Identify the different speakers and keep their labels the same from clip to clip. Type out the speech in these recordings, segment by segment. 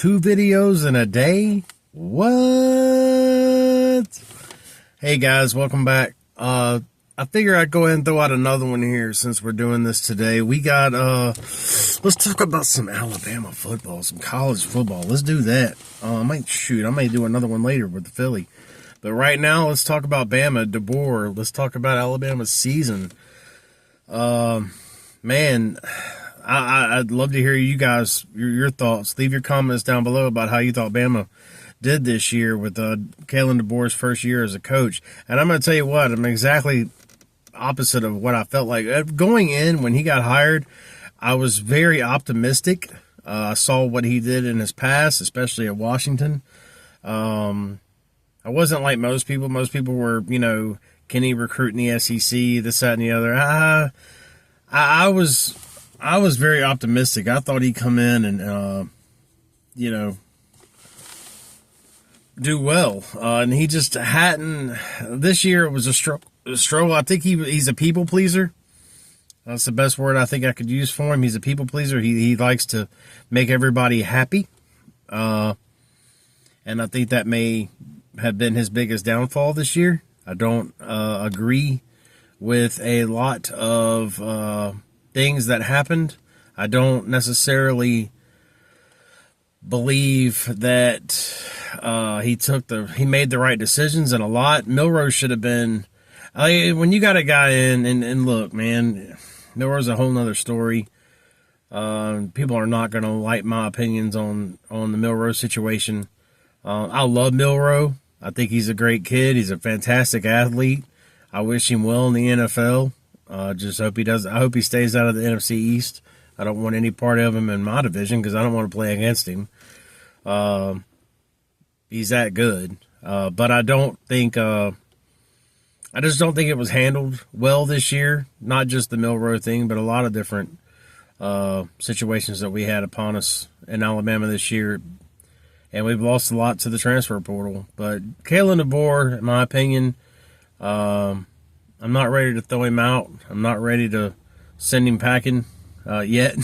Speaker 1: 2 videos in a day? What? Hey guys, welcome back. I figure I'd go ahead and throw out another one here since we're doing this today. We got, let's talk about some Alabama football, some college football. Let's do that. I may do another one later with the Philly. But right now, let's talk about Bama, DeBoer. Let's talk about Alabama's season. Man, I'd love to hear you guys, your thoughts. Leave your comments down below about how you thought Bama did this year with Kalen DeBoer's first year as a coach. And I'm going to tell you what, I'm exactly opposite of what I felt like. Going in, when he got hired, I was very optimistic. I saw what he did in his past, especially at Washington. I wasn't like most people. Most people were, can he recruit in the SEC, this, that, and the other. I was very optimistic. I thought he'd come in and, do well. And he just hadn't. This year it was a struggle. I think he's a people pleaser. That's the best word I think I could use for him. He's a people pleaser. He likes to make everybody happy. And I think that may have been his biggest downfall this year. I don't agree with a lot of things that happened. I don't necessarily believe that he made the right decisions, and a lot. Milrose should have been. When you got a guy in, and look, man, Milrose a whole nother story. People are not going to like my opinions on the Milrose situation. I love Milroe. I think he's a great kid. He's a fantastic athlete. I wish him well in the NFL. Just hope he does. I hope he stays out of the NFC East. I don't want any part of him in my division because I don't want to play against him. He's that good. But I don't think. I just don't think it was handled well this year. Not just the Milroe thing, but a lot of different situations that we had upon us in Alabama this year. And we've lost a lot to the transfer portal. But Kalen DeBoer, in my opinion, I'm not ready to throw him out. I'm not ready to send him packing yet.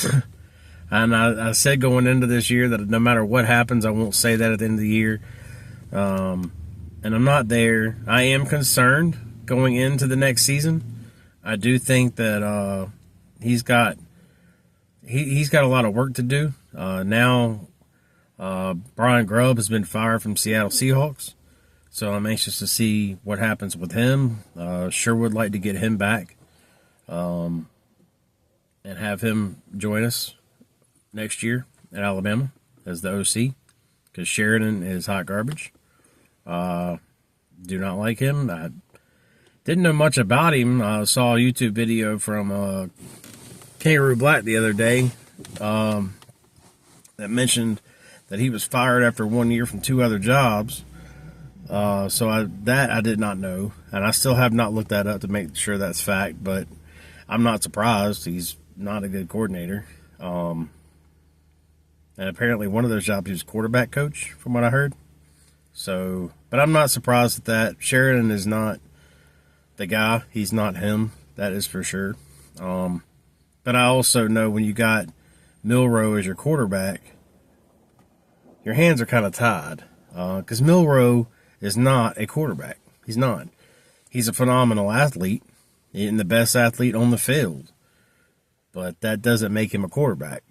Speaker 1: And I said going into this year that no matter what happens, I won't say that at the end of the year. And I'm not there. I am concerned going into the next season. I do think that he's got a lot of work to do. Now Brian Grubb has been fired from Seattle Seahawks. So I'm anxious to see what happens with him. Sure would like to get him back and have him join us next year at Alabama as the OC because Sheridan is hot garbage. Do not like him. I didn't know much about him. I saw a YouTube video from Kangaroo Black the other day that mentioned that he was fired after 1 year from 2 other jobs. So I did not know, and I still have not looked that up to make sure that's fact, but I'm not surprised. He's not a good coordinator. And apparently one of those jobs he was quarterback coach from what I heard. So, but I'm not surprised at that. Sheridan is not the guy. He's not him. That is for sure. But I also know when you got Milroe as your quarterback, your hands are kind of tied. Because Milroe is not a quarterback. He's not. He's a phenomenal athlete and the best athlete on the field. But that doesn't make him a quarterback.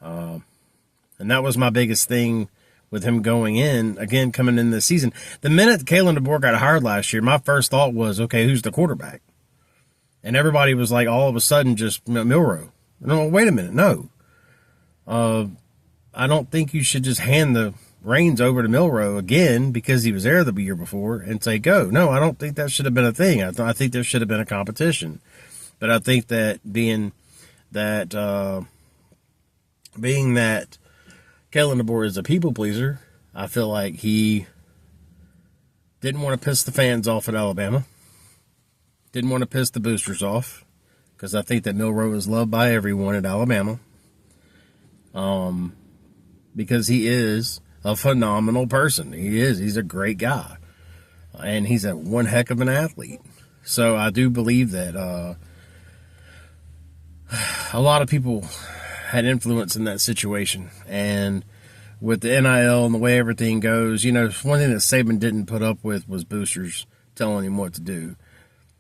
Speaker 1: And that was my biggest thing with him going in, again, coming in this season. The minute Kalen DeBoer got hired last year, my first thought was, okay, who's the quarterback? And everybody was like, all of a sudden, just Milroe. No, wait a minute, no. I don't think you should just hand the reins over to Milroe again because he was there the year before and say, go. No, I don't think that should have been a thing. I think there should have been a competition. But I think that being that Kalen DeBoer is a people pleaser, I feel like he didn't want to piss the fans off at Alabama. Didn't want to piss the boosters off because I think that Milroe is loved by everyone at Alabama. Because he is a phenomenal person. He is. He's a great guy. And he's one heck of an athlete. So I do believe that a lot of people had influence in that situation. And with the NIL and the way everything goes, one thing that Saban didn't put up with was boosters telling him what to do.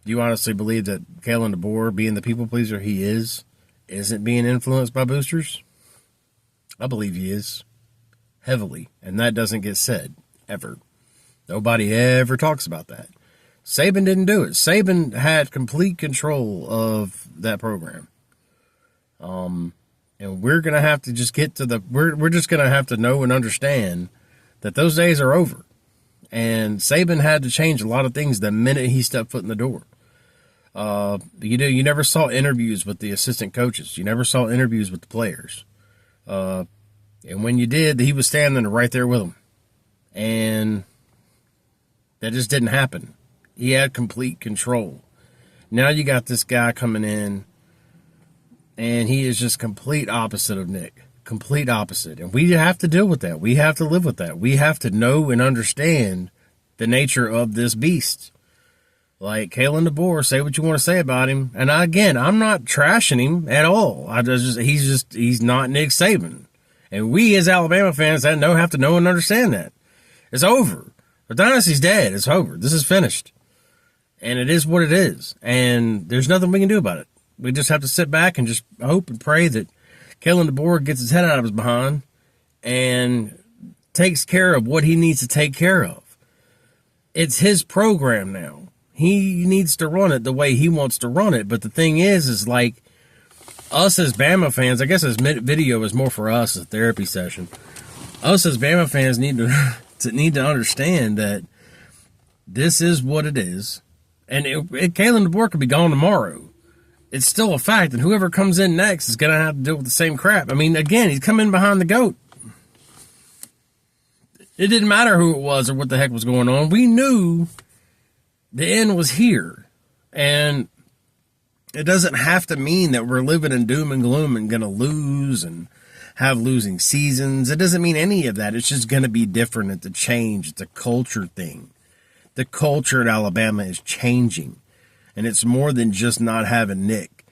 Speaker 1: Do you honestly believe that Kalen DeBoer, being the people pleaser he is, isn't being influenced by boosters? I believe he is. Heavily. And that doesn't get said. Ever. Nobody ever talks about that. Saban didn't do it. Saban had complete control of that program. And we're going to have to just get to we're just going to have to know and understand that those days are over. And Saban had to change a lot of things the minute he stepped foot in the door. You never saw interviews with the assistant coaches. You never saw interviews with the players. And when you did, he was standing right there with them. And that just didn't happen. He had complete control. Now you got this guy coming in, and he is just complete opposite of Nick. Complete opposite. And we have to deal with that. We have to live with that. We have to know and understand the nature of this beast. Like Kalen DeBoer, say what you want to say about him. And I'm not trashing him at all. He's not Nick Saban. And we as Alabama fans have to know and understand that. It's over. The dynasty's dead. It's over. This is finished. And it is what it is. And there's nothing we can do about it. We just have to sit back and just hope and pray that Kalen DeBoer gets his head out of his behind and takes care of what he needs to take care of. It's his program now. He needs to run it the way he wants to run it. But the thing is like us as Bama fans, I guess this video is more for us, a therapy session. Us as Bama fans need to understand that this is what it is. And Kalen DeBoer could be gone tomorrow. It's still a fact that whoever comes in next is going to have to deal with the same crap. I mean, again, he's coming behind the GOAT. It didn't matter who it was or what the heck was going on. We knew the end was here. And it doesn't have to mean that we're living in doom and gloom and going to lose and have losing seasons. It doesn't mean any of that. It's just going to be different. It's a change. It's a culture thing. The culture at Alabama is changing. And it's more than just not having Nick.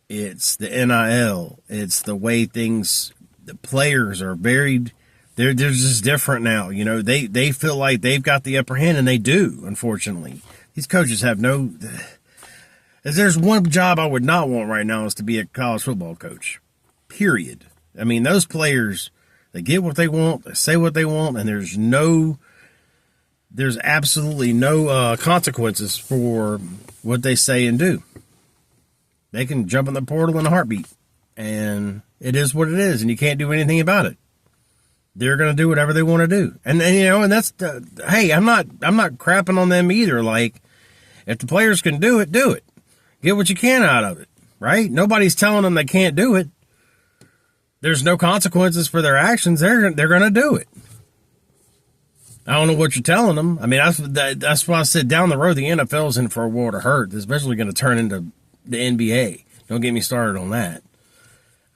Speaker 1: It's the NIL. It's the way the players are they're just different now. They feel like they've got the upper hand, and they do, unfortunately. These coaches have if there's one job I would not want right now is to be a college football coach. Period. I mean, those players, they get what they want, they say what they want, and there's absolutely no consequences for what they say and do. They can jump in the portal in a heartbeat, and it is what it is, and you can't do anything about it. They're going to do whatever they want to do, and that's hey, I'm not crapping on them either. Like, if the players can do it, do it. Get what you can out of it, right? Nobody's telling them they can't do it. There's no consequences for their actions. They're going to do it. I don't know what you're telling them. I mean, that's why I said down the road, the NFL's in for a world of hurt. It's eventually going to turn into the NBA. Don't get me started on that.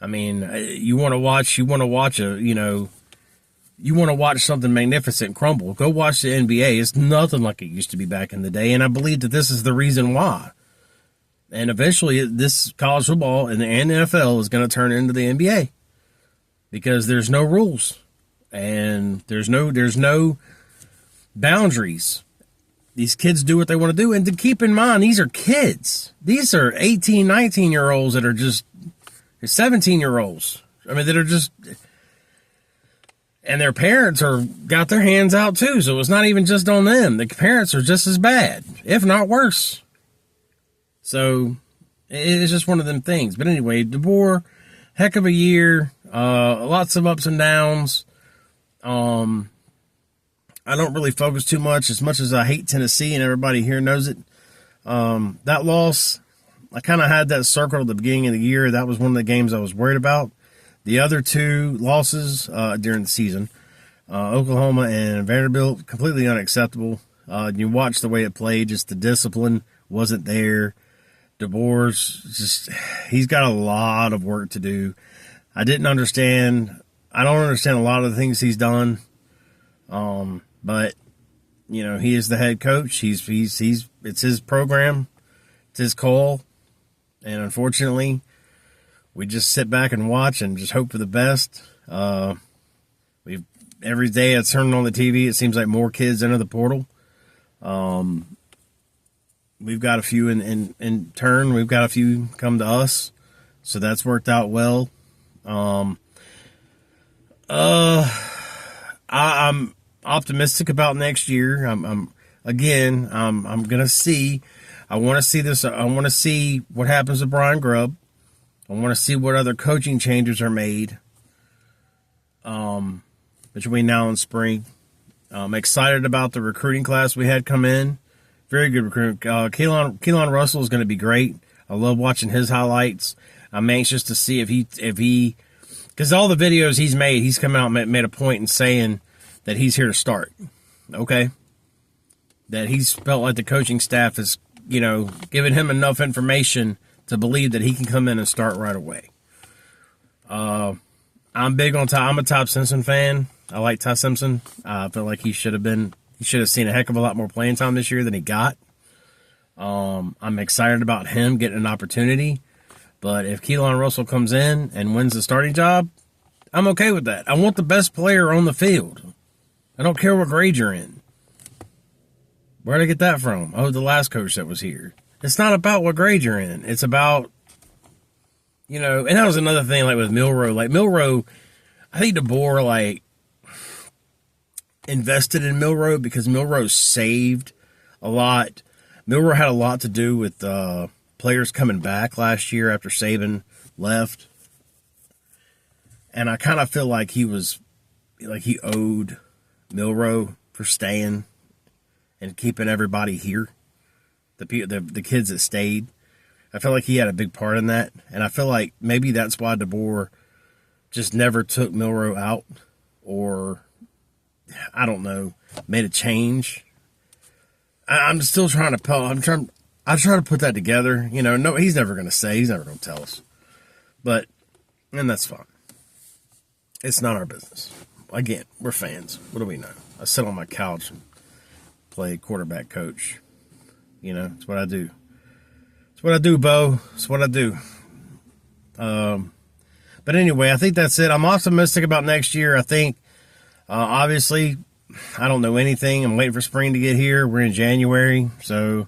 Speaker 1: I mean, you want to watch something magnificent crumble. Go watch the NBA. It's nothing like it used to be back in the day. And I believe that this is the reason why. And eventually this college football and the NFL is going to turn into the NBA because there's no rules and there's no boundaries. These kids do what they want to do. And to keep in mind, these are kids. These are 18, 19-year-olds that are just 17-year-olds. I mean, that are just, and their parents got their hands out too. So it's not even just on them. The parents are just as bad, if not worse. So it's just one of them things. But anyway, DeBoer, heck of a year. Lots of ups and downs. I don't really focus too much as I hate Tennessee, and everybody here knows it. That loss, I kind of had that circled at the beginning of the year. That was one of the games I was worried about. The other two losses during the season, Oklahoma and Vanderbilt, completely unacceptable. You watch the way it played, just the discipline wasn't there. DeBoer's he's got a lot of work to do. I don't understand a lot of the things he's done. But he is the head coach. It's his program. It's his call. And unfortunately, we just sit back and watch and just hope for the best. Every day it's turning on the TV, it seems like more kids enter the portal. We've got a few in turn. We've got a few come to us, so that's worked out well. I'm optimistic about next year. I'm gonna see. I want to see this. I want to see what happens to Brian Grubb. I want to see what other coaching changes are made between now and spring. I'm excited about the recruiting class we had come in. Very good recruit. Keelan Russell is going to be great. I love watching his highlights. I'm anxious to see if he, because all the videos he's made, he's come out and made a point in saying that he's here to start. Okay, that he's felt like the coaching staff is, giving him enough information to believe that he can come in and start right away. I'm big on Ty. I'm a Ty Simpson fan. I like Ty Simpson. I feel like he should have seen a heck of a lot more playing time this year than he got. I'm excited about him getting an opportunity. But if Keelan Russell comes in and wins the starting job, I'm okay with that. I want the best player on the field. I don't care what grade you're in. Where'd I get that from? Oh, the last coach that was here. It's not about what grade you're in. It's about, and that was another thing, like with Milroe. Like Milroe, I think DeBoer, invested in Milroe because Milroe saved a lot. Milroe had a lot to do with players coming back last year after Saban left. And I kind of feel like he owed Milroe for staying and keeping everybody here. The kids that stayed. I feel like he had a big part in that. And I feel like maybe that's why DeBoer just never took Milroe out, or I don't know, made a change. I'm still trying to I try to put that together. No, he's never going to say. He's never going to tell us. And that's fine. It's not our business. Again, we're fans. What do we know? I sit on my couch and play quarterback coach. It's what I do. It's what I do, Bo. It's what I do. But anyway, I think that's it. I'm optimistic about next year. I think, obviously, I don't know anything. I'm waiting for spring to get here. We're in January, so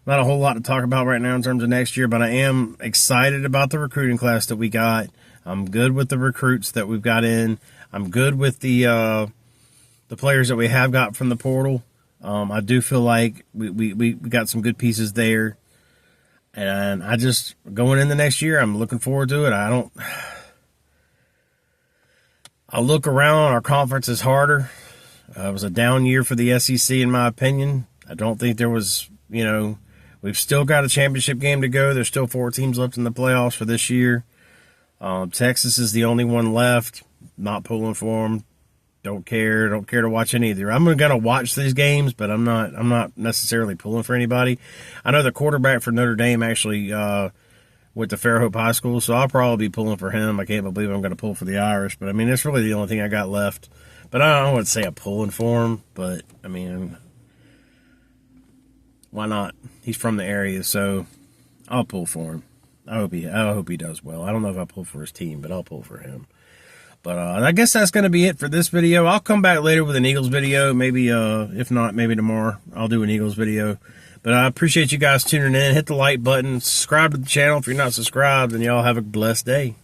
Speaker 1: not a whole lot to talk about right now in terms of next year, but I am excited about the recruiting class that we got. I'm good with the recruits that we've got in. I'm good with the players that we have got from the portal. I do feel like we got some good pieces there. And I just, going in the next year, I'm looking forward to it. I look around, our conference is harder. It was a down year for the SEC, in my opinion. I don't think there was, we've still got a championship game to go. There's still 4 teams left in the playoffs for this year. Texas is the only one left. Not pulling for them. Don't care to watch any either. I'm going to watch these games, but I'm not necessarily pulling for anybody. I know the quarterback for Notre Dame actually went to Fairhope High School, so I'll probably be pulling for him. I can't believe I'm going to pull for the Irish, but that's really the only thing I got left. But I don't want to say I'm pulling for him, but why not? He's from the area, so I'll pull for him. I hope he does well. I don't know if I'll pull for his team, but I'll pull for him. But I guess that's going to be it for this video. I'll come back later with an Eagles video. Maybe, if not, maybe tomorrow I'll do an Eagles video. But I appreciate you guys tuning in. Hit the like button. Subscribe to the channel if you're not subscribed. And y'all have a blessed day.